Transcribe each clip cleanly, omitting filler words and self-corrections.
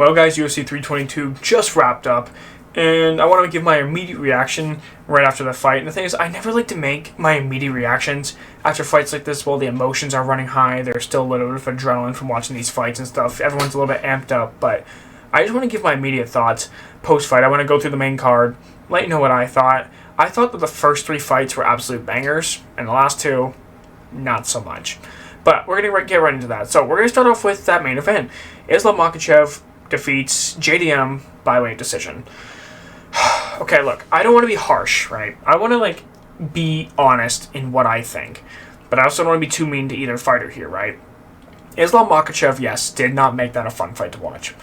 Well, guys, UFC 322 just wrapped up, and I want to give my immediate reaction right after the fight. And the thing is, I never like to make my immediate reactions after fights like this while the emotions are running high. There's still a little bit of adrenaline from watching these fights and stuff. Everyone's a little bit amped up, but I just want to give my immediate thoughts post-fight. I want to go through the main card, let you know what I thought. I thought that the first three fights were absolute bangers, and the last two, not so much. But we're going to get right into that. So we're going to start off with that main event. Islam Makhachev defeats JDM by way of decision. Okay, look, I don't want to be harsh, right? I want to, be honest in what I think. But I also don't want to be too mean to either fighter here, right? Islam Makhachev, yes, did not make that a fun fight to watch.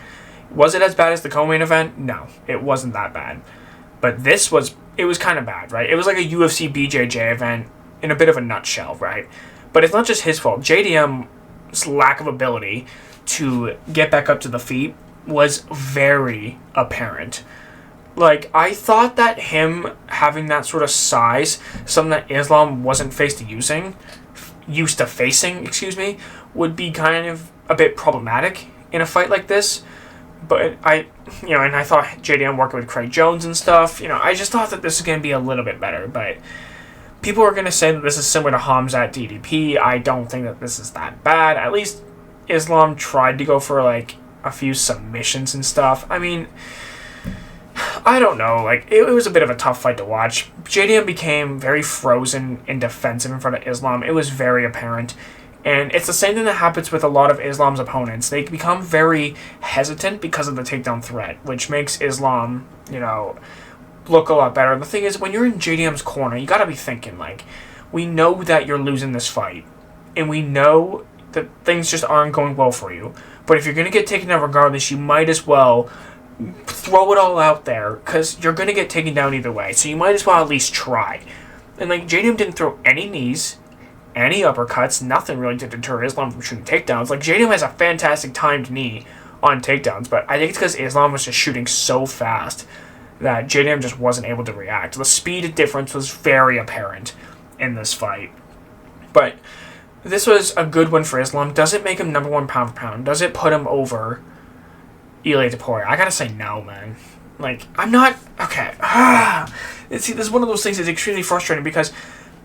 Was it as bad as the co-main event? No, it wasn't that bad. But it was kind of bad, right? It was like a UFC BJJ event in a bit of a nutshell, right? But it's not just his fault. JDM's lack of ability to get back up to the feet was very apparent. I thought that him having that sort of size, something that Islam wasn't used to facing, would be kind of a bit problematic in a fight like this. But and I thought JDM working with Craig Jones and stuff, I just thought that this was going to be a little bit better. But people are going to say that this is similar to Hamzat DDP. I don't think that this is that bad. At least Islam tried to go for, a few submissions and stuff. I mean, I don't know. It was a bit of a tough fight to watch. JDM became very frozen and defensive in front of Islam. It was very apparent. And it's the same thing that happens with a lot of Islam's opponents. They become very hesitant because of the takedown threat, which makes Islam, look a lot better. The thing is, when you're in JDM's corner, you got to be thinking, we know that you're losing this fight. And we know that things just aren't going well for you. But if you're going to get taken down regardless, you might as well throw it all out there, because you're going to get taken down either way. So you might as well at least try. And, JDM didn't throw any knees, any uppercuts, nothing really to deter Islam from shooting takedowns. JDM has a fantastic timed knee on takedowns, but I think it's because Islam was just shooting so fast that JDM just wasn't able to react. The speed difference was very apparent in this fight. But this was a good win for Islam. Does it make him number one pound for pound? Does it put him over Ilia Topuria? I gotta say no, man. I'm not... Okay. See, this is one of those things that's extremely frustrating because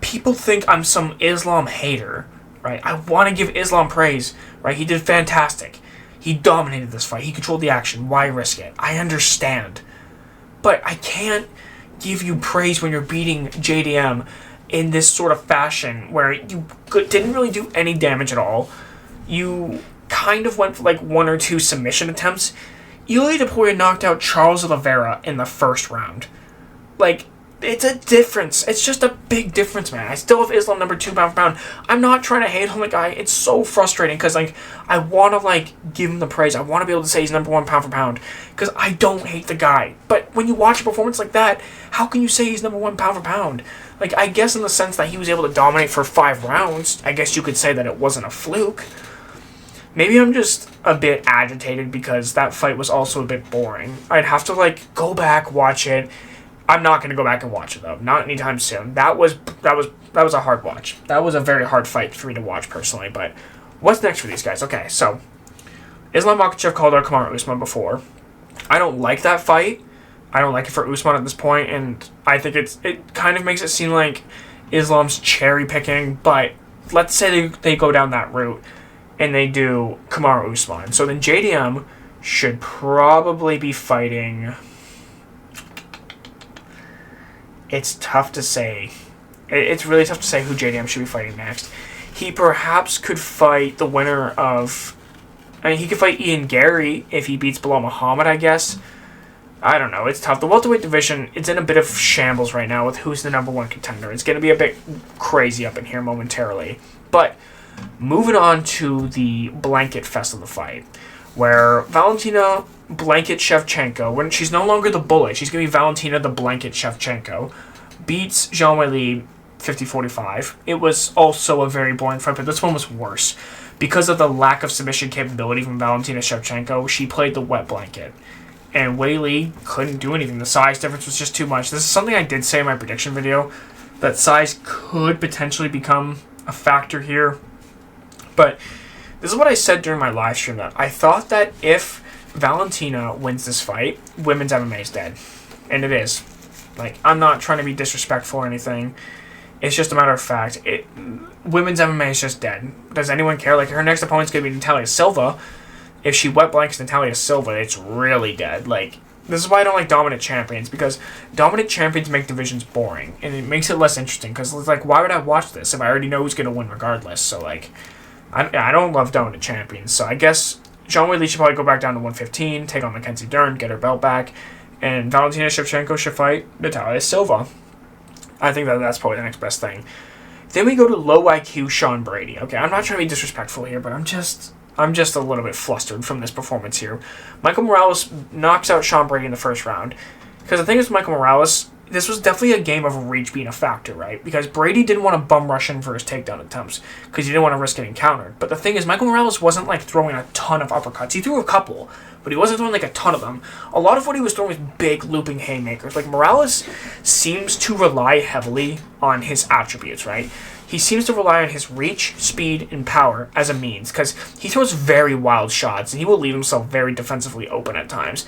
people think I'm some Islam hater, right? I want to give Islam praise, right? He did fantastic. He dominated this fight. He controlled the action. Why risk it? I understand. But I can't give you praise when you're beating JDM in this sort of fashion where you didn't really do any damage at all. You kind of went for one or two submission attempts. Ilia Topuria knocked out Charles Oliveira in the first round. It's a difference. It's just a big difference, man. I still have Islam number 2 pound for pound. I'm not trying to hate on the guy. It's so frustrating because, I want to, give him the praise. I want to be able to say he's number 1 pound for pound because I don't hate the guy. But when you watch a performance like that, how can you say he's number 1 pound for pound? I guess in the sense that he was able to dominate for 5 rounds, I guess you could say that it wasn't a fluke. Maybe I'm just a bit agitated because that fight was also a bit boring. I'd have to, go back, watch it. I'm not going to go back and watch it, though. Not anytime soon. That was a hard watch. That was a very hard fight for me to watch, personally. But what's next for these guys? Okay, so Islam Makhachev called out Kamaru Usman before. I don't like that fight. I don't like it for Usman at this point, and I think it kind of makes it seem like Islam's cherry-picking, but let's say they go down that route and they do Kamaru Usman. So then JDM should probably be fighting... It's tough to say. It's really tough to say who JDM should be fighting next. He perhaps could fight the winner of... he could fight Ian Gary if he beats Bilal Muhammad, I guess. I don't know. It's tough. The welterweight division, it's in a bit of shambles right now with who's the number 1 contender. It's going to be a bit crazy up in here momentarily. But moving on to the blanket fest of the fight, where Valentina Blanket Shevchenko, when she's no longer the Bullet, she's going to be Valentina the Blanket Shevchenko, beats Zhang Weili 50-45. It was also a very boring fight, but this one was worse. Because of the lack of submission capability from Valentina Shevchenko, she played the wet blanket. And Weili couldn't do anything. The size difference was just too much. This is something I did say in my prediction video, that size could potentially become a factor here. But this is what I said during my live stream, that I thought that if Valentina wins this fight, women's MMA is dead. And it is. Like, I'm not trying to be disrespectful or anything. It's just a matter of fact. Women's MMA is just dead. Does anyone care? Like, her next opponent's going to be Natalia Silva. If she wet blanks Natalia Silva, it's really dead. Like, this is why I don't like dominant champions, because dominant champions make divisions boring, and it makes it less interesting, because it's like, why would I watch this if I already know who's going to win regardless? So, like, I don't love dominant champions, so I guess Zhang Weili should probably go back down to 115, take on Mackenzie Dern, get her belt back, and Valentina Shevchenko should fight Natalia Silva. I think that's probably the next best thing. Then we go to low IQ Sean Brady. Okay, I'm not trying to be disrespectful here, but I'm just a little bit flustered from this performance here. Michael Morales knocks out Sean Brady in the first round. Because the thing is, Michael Morales, this was definitely a game of reach being a factor, right? Because Brady didn't want to bum rush in for his takedown attempts, because he didn't want to risk getting countered. But the thing is, Michael Morales wasn't like throwing a ton of uppercuts. He threw a couple, but he wasn't throwing like a ton of them. A lot of what he was throwing was big looping haymakers. Like, Morales seems to rely heavily on his attributes, right? He seems to rely on his reach, speed, and power as a means, because he throws very wild shots, and he will leave himself very defensively open at times.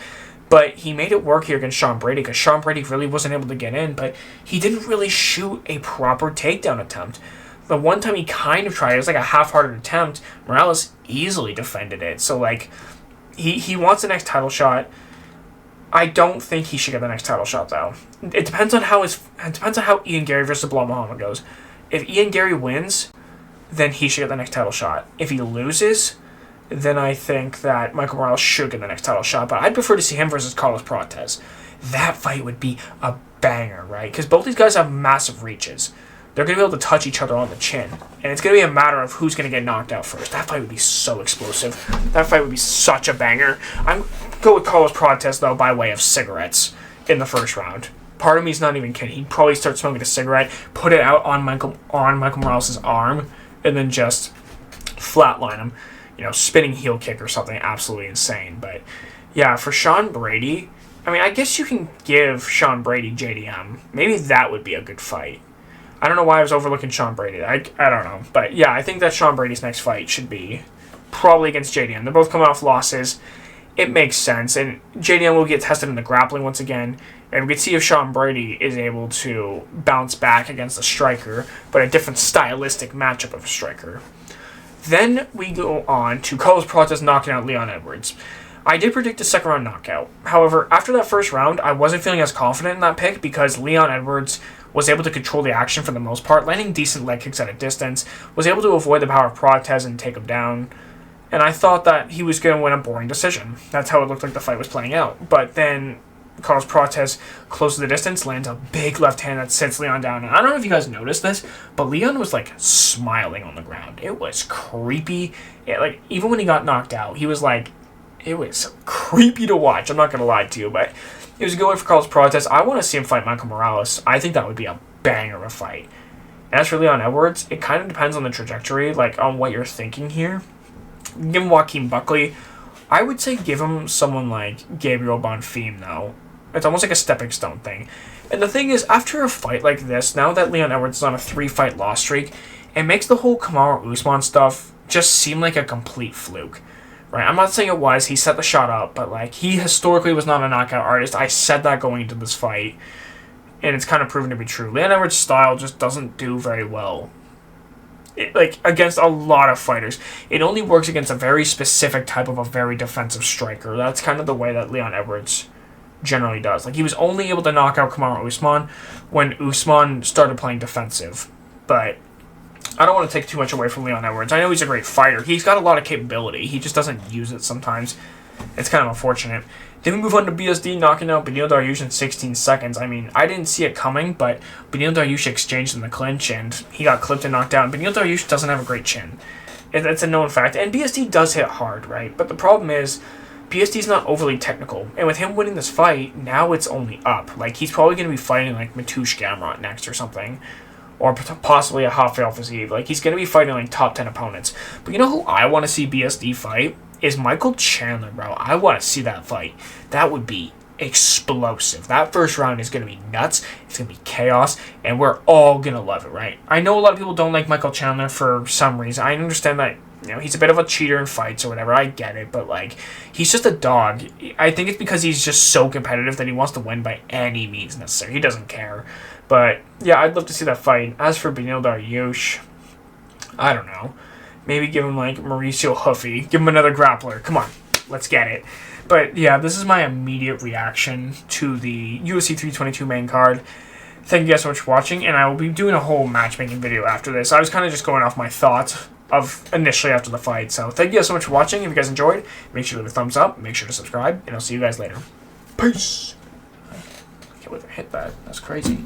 But he made it work here against Sean Brady, because Sean Brady really wasn't able to get in, but he didn't really shoot a proper takedown attempt. The one time he kind of tried, it was like a half-hearted attempt, Morales easily defended it. So, like, he wants the next title shot. I don't think he should get the next title shot, though. It depends on how Ian Gary versus Bilal Muhammad goes. If Ian Gary wins, then he should get the next title shot. If he loses, then I think that Michael Morales should get the next title shot. But I'd prefer to see him versus Carlos Prates. That fight would be a banger, right? Because both these guys have massive reaches. They're going to be able to touch each other on the chin. And it's going to be a matter of who's going to get knocked out first. That fight would be so explosive. That fight would be such a banger. I'm go with Carlos Prates, though, by way of cigarettes in the first round. Part of me is not even kidding. He'd probably start smoking a cigarette, put it out on Michael Morales' arm, and then just flatline him. You know, spinning heel kick or something absolutely insane. But, yeah, for Sean Brady, I mean, I guess you can give Sean Brady JDM. Maybe that would be a good fight. I don't know why I was overlooking Sean Brady. I don't know. But, yeah, I think that Sean Brady's next fight should be probably against JDM. They're both coming off losses. It makes sense. And JDM will get tested in the grappling once again. And we can see if Sean Brady is able to bounce back against a striker, but a different stylistic matchup of a striker. Then we go on to Carlos Prates knocking out Leon Edwards. I did predict a second round knockout. However, after that first round, I wasn't feeling as confident in that pick because Leon Edwards was able to control the action for the most part, landing decent leg kicks at a distance, was able to avoid the power of Prates and take him down. And I thought that he was going to win a boring decision. That's how it looked like the fight was playing out. But then Carlos Prates closes the distance, lands a big left hand that sits Leon down. And I don't know if you guys noticed this, but Leon was like smiling on the ground. It was creepy. Like, even when he got knocked out, he was like, it was creepy to watch. I'm not going to lie to you, but it was a good way for Carlos Prates. I want to see him fight Michael Morales. I think that would be a banger of a fight. And as for Leon Edwards, it kind of depends on the trajectory, like on what you're thinking here. Give him Joaquin Buckley. I would say give him someone like Gabriel Bonfim, though. It's almost like a stepping stone thing. And the thing is, after a fight like this, now that Leon Edwards is on a 3-fight loss streak, it makes the whole Kamaru Usman stuff just seem like a complete fluke. Right? I'm not saying it was. He set the shot up, but like he historically was not a knockout artist. I said that going into this fight, and it's kind of proven to be true. Leon Edwards' style just doesn't do very well. Like, against a lot of fighters. It only works against a very specific type of a very defensive striker. That's kind of the way that Leon Edwards generally does. Like, he was only able to knock out Kamaru Usman when Usman started playing defensive. But I don't want to take too much away from Leon Edwards. I know he's a great fighter. He's got a lot of capability. He just doesn't use it sometimes. It's kind of unfortunate. Then we move on to BSD knocking out Beneil Dariush in 16 seconds. I mean, I didn't see it coming, but Beneil Dariush exchanged in the clinch, and he got clipped and knocked out. And Beneil Dariush doesn't have a great chin. It's a known fact. And BSD does hit hard, right? But the problem is, BSD's not overly technical. And with him winning this fight, now it's only up. Like, he's probably going to be fighting, like, Mateusz Gamrot next or something. Or possibly a Rafael Fiziev. Like, he's going to be fighting, like, top 10 opponents. But you know who I want to see BSD fight? Is Michael Chandler, bro. I want to see that fight. That would be explosive. That first round is going to be nuts. It's going to be chaos, and we're all going to love it, right? I know a lot of people don't like Michael Chandler for some reason. I understand that You know, he's a bit of a cheater in fights or whatever. I get it, but like, he's just a dog. I think it's because he's just so competitive that he wants to win by any means necessary. He doesn't care. But yeah, I'd love to see that fight. As for Beneil Dariush, I don't know. Maybe give him like Mauricio Huffy. Give him another grappler. Come on, let's get it. But yeah, this is my immediate reaction to the UFC 322 main card. Thank you guys so much for watching, and I will be doing a whole matchmaking video after this. I was kind of just going off my thoughts of initially after the fight. So thank you guys so much for watching. If you guys enjoyed, make sure to leave a thumbs up, make sure to subscribe, and I'll see you guys later. Peace. I can't believe I hit that. That's crazy.